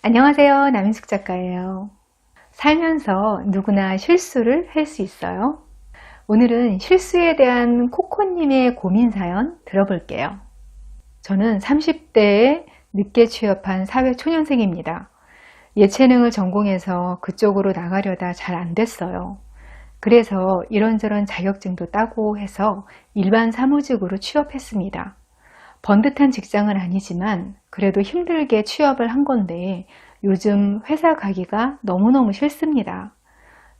안녕하세요. 남인숙 작가예요. 살면서 누구나 실수를 할 수 있어요. 오늘은 실수에 대한 코코님의 고민 사연 들어볼게요. 저는 30대에 늦게 취업한 사회초년생입니다. 예체능을 전공해서 그쪽으로 나가려다 잘 안 됐어요. 그래서 이런저런 자격증도 따고 해서 일반 사무직으로 취업했습니다. 번듯한 직장은 아니지만 그래도 힘들게 취업을 한 건데 요즘 회사 가기가 너무너무 싫습니다.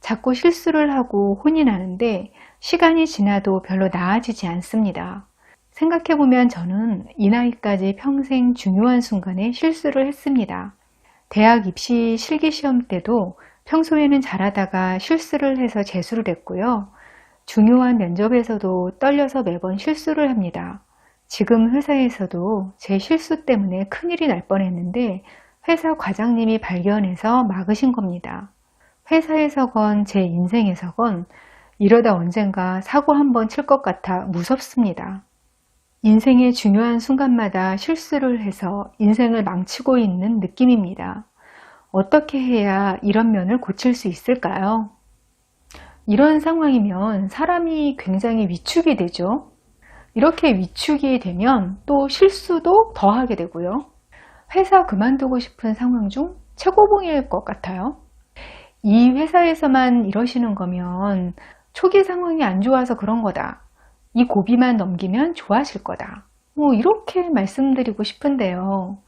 자꾸 실수를 하고 혼이 나는데 시간이 지나도 별로 나아지지 않습니다. 생각해보면 저는 이 나이까지 평생 중요한 순간에 실수를 했습니다. 대학 입시 실기시험 때도 평소에는 잘하다가 실수를 해서 재수를 했고요. 중요한 면접에서도 떨려서 매번 실수를 합니다. 지금 회사에서도 제 실수 때문에 큰일이 날 뻔했는데 회사 과장님이 발견해서 막으신 겁니다. 회사에서건 제 인생에서건 이러다 언젠가 사고 한번 칠 것 같아 무섭습니다. 인생의 중요한 순간마다 실수를 해서 인생을 망치고 있는 느낌입니다. 어떻게 해야 이런 면을 고칠 수 있을까요? 이런 상황이면 사람이 굉장히 위축이 되죠. 이렇게 위축이 되면 또 실수도 더 하게 되고요. 회사 그만두고 싶은 상황 중 최고봉일 것 같아요. 이 회사에서만 이러시는 거면 초기 상황이 안 좋아서 그런 거다. 이 고비만 넘기면 좋아질 거다. 이렇게 말씀드리고 싶은데요.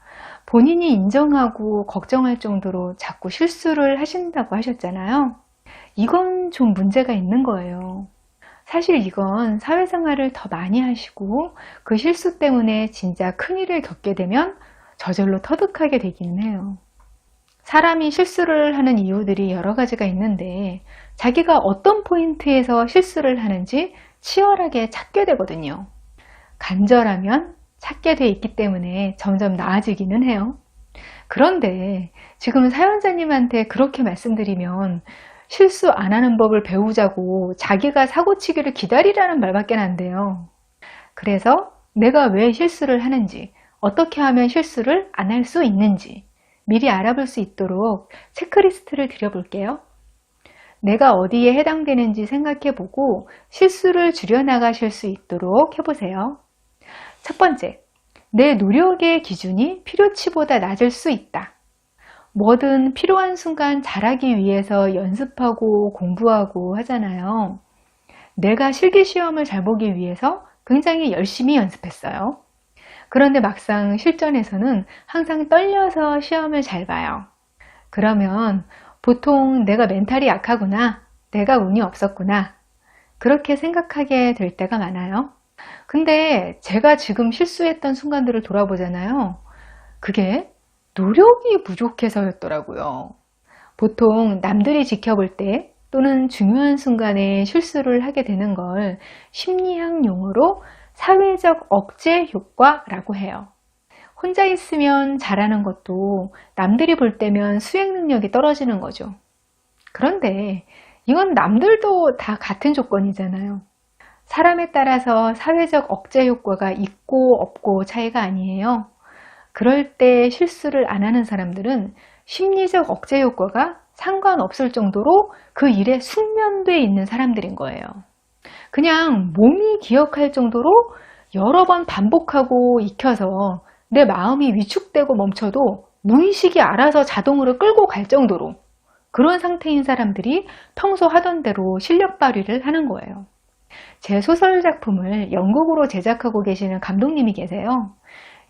본인이 인정하고 걱정할 정도로 자꾸 실수를 하신다고 하셨잖아요. 이건 좀 문제가 있는 거예요. 사실 이건 사회생활을 더 많이 하시고 그 실수 때문에 진짜 큰일을 겪게 되면 저절로 터득하게 되기는 해요. 사람이 실수를 하는 이유들이 여러 가지가 있는데 자기가 어떤 포인트에서 실수를 하는지 치열하게 찾게 되거든요. 간절하면 찾게 돼 있기 때문에 점점 나아지기는 해요. 그런데 지금 사연자님한테 그렇게 말씀드리면 실수 안 하는 법을 배우자고 자기가 사고치기를 기다리라는 말밖에 안 돼요. 그래서 내가 왜 실수를 하는지, 어떻게 하면 실수를 안 할 수 있는지 미리 알아볼 수 있도록 체크리스트를 드려볼게요. 내가 어디에 해당되는지 생각해보고 실수를 줄여나가실 수 있도록 해보세요. 첫 번째, 내 노력의 기준이 필요치보다 낮을 수 있다. 뭐든 필요한 순간 잘하기 위해서 연습하고 공부하고 하잖아요. 내가 실기시험을 잘 보기 위해서 굉장히 열심히 연습했어요. 그런데 막상 실전에서는 항상 떨려서 시험을 잘 봐요. 그러면 보통 내가 멘탈이 약하구나, 내가 운이 없었구나, 그렇게 생각하게 될 때가 많아요. 근데 제가 지금 실수했던 순간들을 돌아보잖아요. 그게 노력이 부족해서였더라고요. 보통 남들이 지켜볼 때 또는 중요한 순간에 실수를 하게 되는 걸 심리학 용어로 사회적 억제 효과라고 해요. 혼자 있으면 잘하는 것도 남들이 볼 때면 수행 능력이 떨어지는 거죠. 그런데 이건 남들도 다 같은 조건이잖아요. 사람에 따라서 사회적 억제 효과가 있고 없고 차이가 아니에요. 그럴 때 실수를 안 하는 사람들은 심리적 억제 효과가 상관없을 정도로 그 일에 숙련돼 있는 사람들인 거예요. 그냥 몸이 기억할 정도로 여러 번 반복하고 익혀서 내 마음이 위축되고 멈춰도 무의식이 알아서 자동으로 끌고 갈 정도로 그런 상태인 사람들이 평소 하던 대로 실력 발휘를 하는 거예요. 제 소설 작품을 연극으로 제작하고 계시는 감독님이 계세요.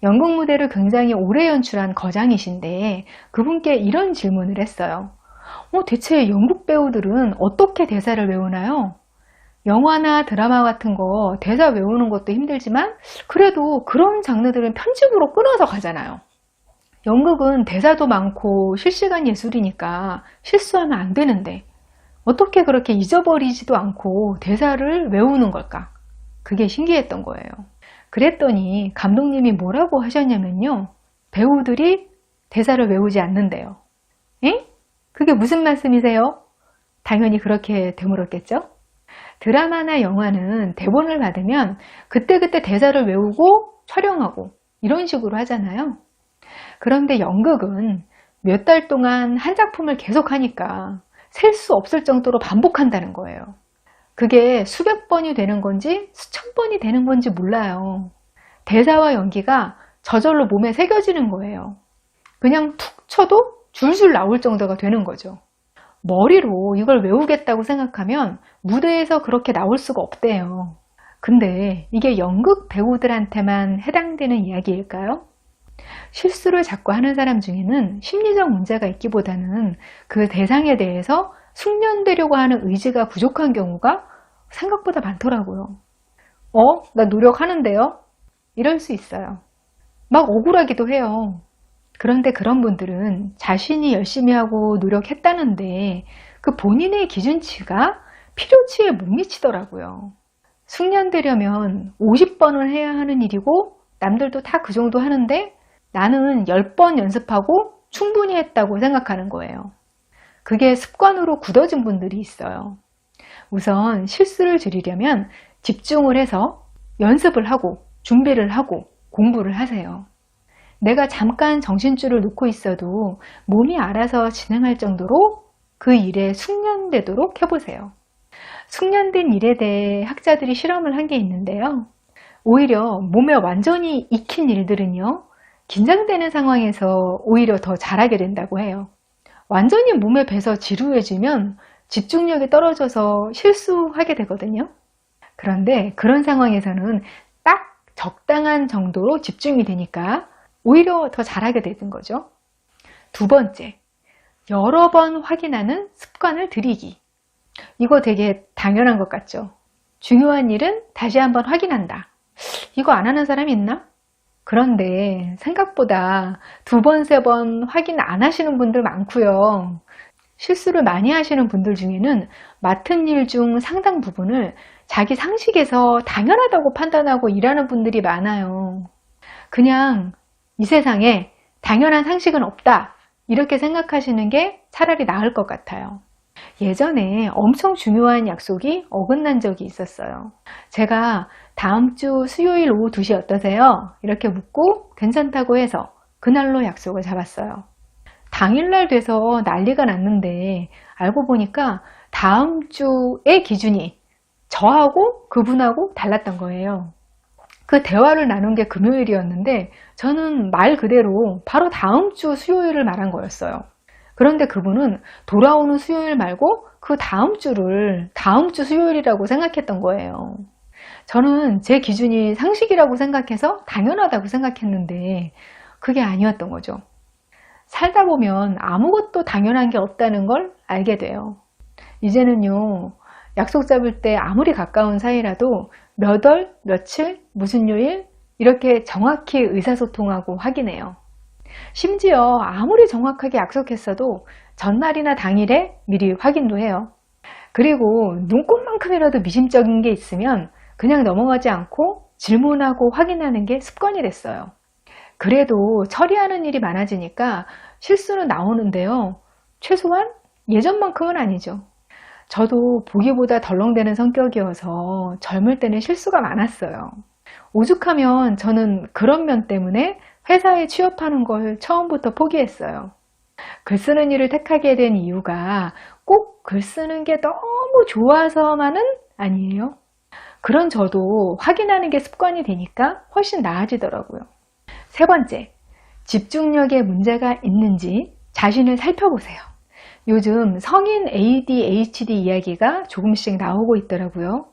연극 무대를 굉장히 오래 연출한 거장이신데 그분께 이런 질문을 했어요. 대체 연극 배우들은 어떻게 대사를 외우나요? 영화나 드라마 같은 거 대사 외우는 것도 힘들지만 그래도 그런 장르들은 편집으로 끊어서 가잖아요. 연극은 대사도 많고 실시간 예술이니까 실수하면 안 되는데 어떻게 그렇게 잊어버리지도 않고 대사를 외우는 걸까? 그게 신기했던 거예요. 그랬더니 감독님이 뭐라고 하셨냐면요. 배우들이 대사를 외우지 않는데요. 에? 그게 무슨 말씀이세요? 당연히 그렇게 되물었겠죠? 드라마나 영화는 대본을 받으면 그때그때 대사를 외우고 촬영하고 이런 식으로 하잖아요. 그런데 연극은 몇 달 동안 한 작품을 계속 하니까 셀 수 없을 정도로 반복한다는 거예요. 그게 수백 번이 되는 건지 수천 번이 되는 건지 몰라요. 대사와 연기가 저절로 몸에 새겨지는 거예요. 그냥 툭 쳐도 줄줄 나올 정도가 되는 거죠. 머리로 이걸 외우겠다고 생각하면 무대에서 그렇게 나올 수가 없대요. 근데 이게 연극 배우들한테만 해당되는 이야기일까요? 실수를 자꾸 하는 사람 중에는 심리적 문제가 있기보다는 그 대상에 대해서 숙련되려고 하는 의지가 부족한 경우가 생각보다 많더라고요. 나 노력하는데요? 이럴 수 있어요. 막 억울하기도 해요. 그런데 그런 분들은 자신이 열심히 하고 노력했다는데 그 본인의 기준치가 필요치에 못 미치더라고요. 숙련되려면 50번을 해야 하는 일이고 남들도 다 그 정도 하는데 나는 10번 연습하고 충분히 했다고 생각하는 거예요. 그게 습관으로 굳어진 분들이 있어요. 우선 실수를 줄이려면 집중을 해서 연습을 하고 준비를 하고 공부를 하세요. 내가 잠깐 정신줄을 놓고 있어도 몸이 알아서 진행할 정도로 그 일에 숙련되도록 해보세요. 숙련된 일에 대해 학자들이 실험을 한 게 있는데요. 오히려 몸에 완전히 익힌 일들은요, 긴장되는 상황에서 오히려 더 잘하게 된다고 해요. 완전히 몸에 배서 지루해지면 집중력이 떨어져서 실수하게 되거든요. 그런데 그런 상황에서는 딱 적당한 정도로 집중이 되니까 오히려 더 잘하게 되는 거죠. 두 번째, 여러 번 확인하는 습관을 들이기. 이거 되게 당연한 것 같죠? 중요한 일은 다시 한번 확인한다. 이거 안 하는 사람이 있나? 그런데 생각보다 2번, 3번 확인 안 하시는 분들 많고요. 실수를 많이 하시는 분들 중에는 맡은 일 중 상당 부분을 자기 상식에서 당연하다고 판단하고 일하는 분들이 많아요. 그냥 이 세상에 당연한 상식은 없다, 이렇게 생각하시는 게 차라리 나을 것 같아요. 예전에 엄청 중요한 약속이 어긋난 적이 있었어요. 제가 다음 주 수요일 오후 2시 어떠세요? 이렇게 묻고 괜찮다고 해서 그날로 약속을 잡았어요. 당일날 돼서 난리가 났는데 알고 보니까 다음 주의 기준이 저하고 그분하고 달랐던 거예요. 그 대화를 나눈 게 금요일이었는데 저는 말 그대로 바로 다음 주 수요일을 말한 거였어요. 그런데 그분은 돌아오는 수요일 말고 그 다음 주를 다음 주 수요일이라고 생각했던 거예요. 저는 제 기준이 상식이라고 생각해서 당연하다고 생각했는데 그게 아니었던 거죠. 살다 보면 아무것도 당연한 게 없다는 걸 알게 돼요. 이제는요, 약속 잡을 때 아무리 가까운 사이라도 몇 월, 며칠, 무슨 요일 이렇게 정확히 의사소통하고 확인해요. 심지어 아무리 정확하게 약속했어도 전날이나 당일에 미리 확인도 해요. 그리고 눈꽃만큼이라도 미심쩍은 게 있으면 그냥 넘어가지 않고 질문하고 확인하는 게 습관이 됐어요. 그래도 처리하는 일이 많아지니까 실수는 나오는데요. 최소한 예전만큼은 아니죠. 저도 보기보다 덜렁대는 성격이어서 젊을 때는 실수가 많았어요. 오죽하면 저는 그런 면 때문에 회사에 취업하는 걸 처음부터 포기했어요. 글 쓰는 일을 택하게 된 이유가 꼭 글 쓰는 게 너무 좋아서만은 아니에요. 그런 저도 확인하는 게 습관이 되니까 훨씬 나아지더라고요. 세 번째, 집중력에 문제가 있는지 자신을 살펴보세요. 요즘 성인 ADHD 이야기가 조금씩 나오고 있더라고요.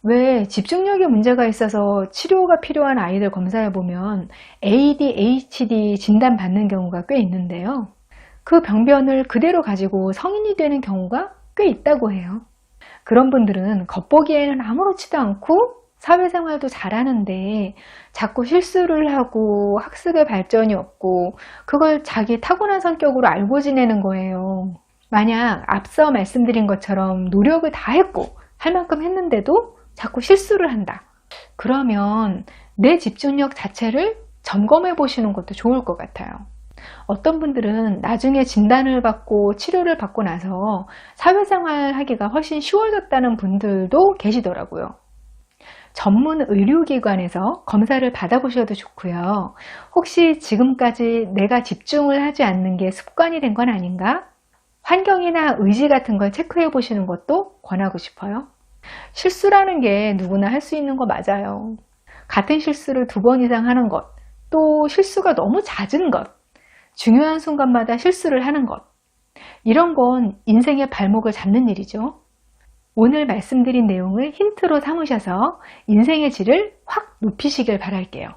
왜 집중력에 문제가 있어서 치료가 필요한 아이들 검사해보면 ADHD 진단받는 경우가 꽤 있는데요. 그 병변을 그대로 가지고 성인이 되는 경우가 꽤 있다고 해요. 그런 분들은 겉보기에는 아무렇지도 않고 사회생활도 잘하는데 자꾸 실수를 하고 학습에 발전이 없고 그걸 자기 타고난 성격으로 알고 지내는 거예요. 만약 앞서 말씀드린 것처럼 노력을 다 했고 할 만큼 했는데도 자꾸 실수를 한다. 그러면 내 집중력 자체를 점검해 보시는 것도 좋을 것 같아요. 어떤 분들은 나중에 진단을 받고 치료를 받고 나서 사회생활 하기가 훨씬 쉬워졌다는 분들도 계시더라고요. 전문 의료기관에서 검사를 받아보셔도 좋고요. 혹시 지금까지 내가 집중을 하지 않는 게 습관이 된 건 아닌가? 환경이나 의지 같은 걸 체크해 보시는 것도 권하고 싶어요. 실수라는 게 누구나 할 수 있는 거 맞아요. 같은 실수를 2번 이상 하는 것, 또 실수가 너무 잦은 것, 중요한 순간마다 실수를 하는 것, 이런 건 인생의 발목을 잡는 일이죠. 오늘 말씀드린 내용을 힌트로 삼으셔서 인생의 질을 확 높이시길 바랄게요.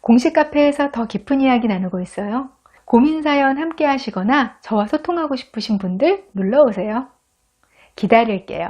공식 카페에서 더 깊은 이야기 나누고 있어요. 고민 사연 함께 하시거나 저와 소통하고 싶으신 분들 눌러오세요. 기다릴게요.